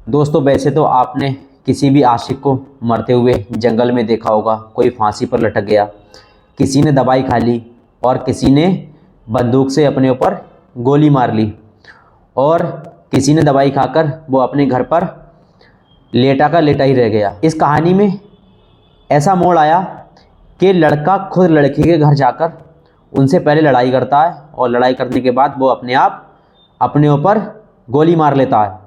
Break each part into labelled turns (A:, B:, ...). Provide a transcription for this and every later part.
A: दोस्तों वैसे तो आपने किसी भी आशिक को मरते हुए जंगल में देखा होगा। कोई फांसी पर लटक गया, किसी ने दवाई खा ली और किसी ने बंदूक से अपने ऊपर गोली मार ली और किसी ने दवाई खाकर वो अपने घर पर लेटा का लेटा ही रह गया। इस कहानी में ऐसा मोड़ आया कि लड़का खुद लड़की के घर जाकर उनसे पहले लड़ाई करता है और लड़ाई करने के बाद वो अपने आप अपने ऊपर गोली मार लेता है।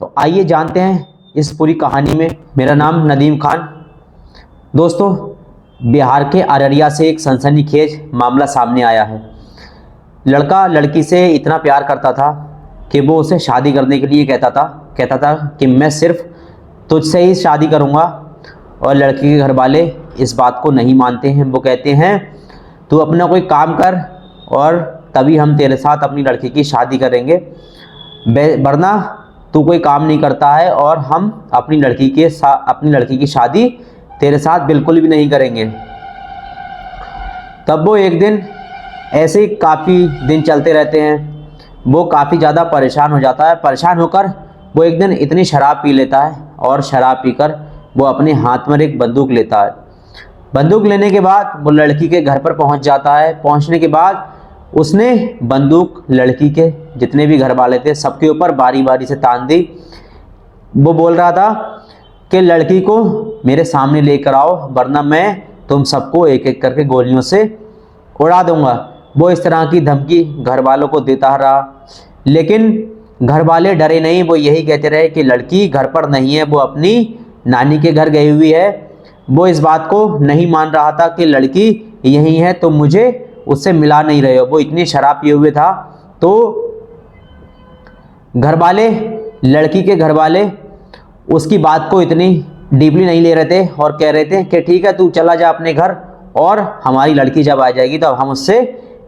A: तो आइए जानते हैं इस पूरी कहानी में। मेरा नाम नदीम खान। दोस्तों, बिहार के अररिया से एक सनसनीखेज मामला सामने आया है। लड़का लड़की से इतना प्यार करता था कि वो उसे शादी करने के लिए कहता था कि मैं सिर्फ तुझसे ही शादी करूँगा। और लड़की के घर वाले इस बात को नहीं मानते हैं। वो कहते हैं तू अपना कोई काम कर और तभी हम तेरे साथ अपनी लड़की की शादी करेंगे, वरना तू कोई काम नहीं करता है और हम अपनी लड़की की शादी तेरे साथ बिल्कुल भी नहीं करेंगे। तब वो एक दिन, ऐसे ही काफ़ी दिन चलते रहते हैं, वो काफ़ी ज़्यादा परेशान हो जाता है। परेशान होकर वो एक दिन इतनी शराब पी लेता है और शराब पीकर वो अपने हाथ में एक बंदूक लेता है। बंदूक लेने के बाद वो लड़की के घर पर पहुंच जाता है। पहुंचने के बाद उसने बंदूक लड़की के जितने भी घर वाले थे सबके ऊपर बारी बारी से तान दी। वो बोल रहा था कि लड़की को मेरे सामने लेकर आओ, वरना मैं तुम सबको एक एक करके गोलियों से उड़ा दूंगा। वो इस तरह की धमकी घर वालों को देता रहा, लेकिन घर वाले डरे नहीं। वो यही कहते रहे कि लड़की घर पर नहीं है, वो अपनी नानी के घर गई हुई है। वो इस बात को नहीं मान रहा था कि लड़की यहीं है, तो मुझे उससे मिला नहीं रहे हो। वो इतनी शराब पिए हुए था। तो घर वाले, लड़की के घर वाले उसकी बात को इतनी डीपली नहीं ले रहे थे और कह रहे थे कि ठीक है, तू चला जा अपने घर और हमारी लड़की जब आ जाएगी तो हम उससे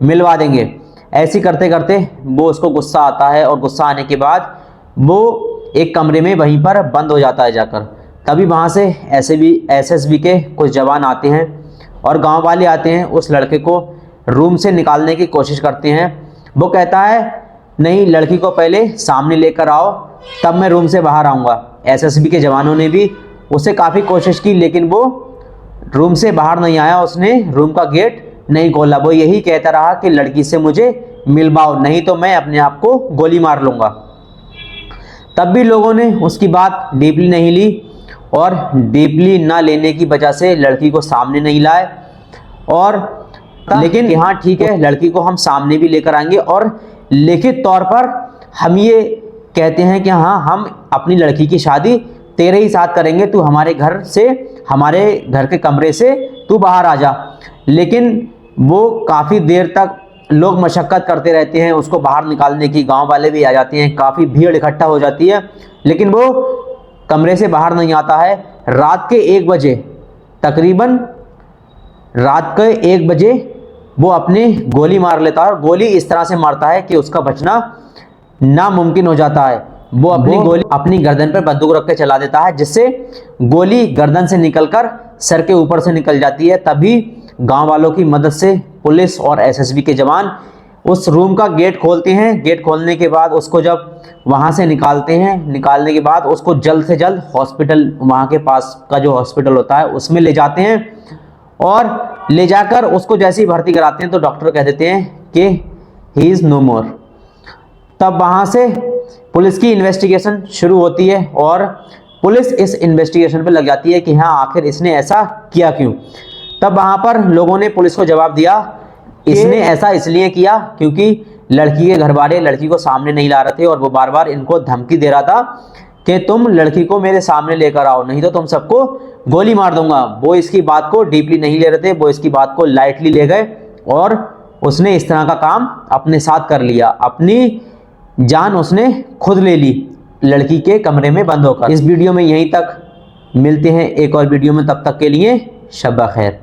A: मिलवा देंगे। ऐसे करते करते वो उसको गुस्सा आता है और गुस्सा आने के बाद वो एक कमरे में वहीं पर बंद हो जाता है जाकर। तभी वहाँ से एसएसबी के कुछ जवान आते हैं और गांव वाले आते हैं, उस लड़के को रूम से निकालने की कोशिश करते हैं। वो कहता है नहीं, लड़की को पहले सामने लेकर आओ, तब मैं रूम से बाहर आऊँगा। एसएसबी के जवानों ने भी उसे काफ़ी कोशिश की, लेकिन वो रूम से बाहर नहीं आया। उसने रूम का गेट नहीं खोला। वो यही कहता रहा कि लड़की से मुझे मिलवाओ, नहीं तो मैं अपने आप को गोली मार लूँगा। तब भी लोगों ने उसकी बात डीपली नहीं ली और डीपली ना लेने की वजह से लड़की को सामने नहीं लाए। और लेकिन हाँ ठीक है, लड़की को हम सामने भी लेकर आएंगे और लिखित तौर पर हम ये कहते हैं कि हाँ, हम अपनी लड़की की शादी तेरे ही साथ करेंगे, तू हमारे घर से, हमारे घर के कमरे से तू बाहर आ जा। लेकिन वो काफ़ी देर तक लोग मशक्क़त करते रहते हैं उसको बाहर निकालने की। गांव वाले भी आ जाते हैं, काफ़ी भीड़ इकट्ठा हो जाती है, लेकिन वो कमरे से बाहर नहीं आता है। रात के 1 बजे, तकरीबन रात के 1 बजे वो अपने गोली मार लेता है और गोली इस तरह से मारता है कि उसका बचना नामुमकिन हो जाता है। वो अपनी गोली अपनी गर्दन पर बंदूक रख के चला देता है, जिससे गोली गर्दन से निकलकर सर के ऊपर से निकल जाती है। तभी गांव वालों की मदद से पुलिस और एसएसबी के जवान उस रूम का गेट खोलते हैं। गेट खोलने के बाद उसको जब वहाँ से निकालते हैं, निकालने के बाद उसको जल्द से जल्द हॉस्पिटल, वहाँ के पास का जो हॉस्पिटल होता है उसमें ले जाते हैं। और ले जाकर उसको जैसे ही भर्ती कराते हैं तो डॉक्टर कह देते हैं कि ही इज़ नो मोर। तब वहाँ से पुलिस की इन्वेस्टिगेशन शुरू होती है और पुलिस इस इन्वेस्टिगेशन पे लग जाती है कि हाँ, आखिर इसने ऐसा किया क्यों। तब वहाँ पर लोगों ने पुलिस को जवाब दिया, इसने ऐसा इसलिए किया क्योंकि लड़की के घर वाले लड़की को सामने नहीं ला रहे थे और वो बार बार इनको धमकी दे रहा था कि तुम लड़की को मेरे सामने लेकर आओ, नहीं तो तुम सबको गोली मार दूंगा। वो इसकी बात को डीपली नहीं ले रहे थे, वो इसकी बात को लाइटली ले गए और उसने इस तरह का काम अपने साथ कर लिया। अपनी जान उसने खुद ले ली लड़की के कमरे में बंद होकर। इस वीडियो में यहीं तक, मिलते हैं एक और वीडियो में, तब तक के लिए शब खैर।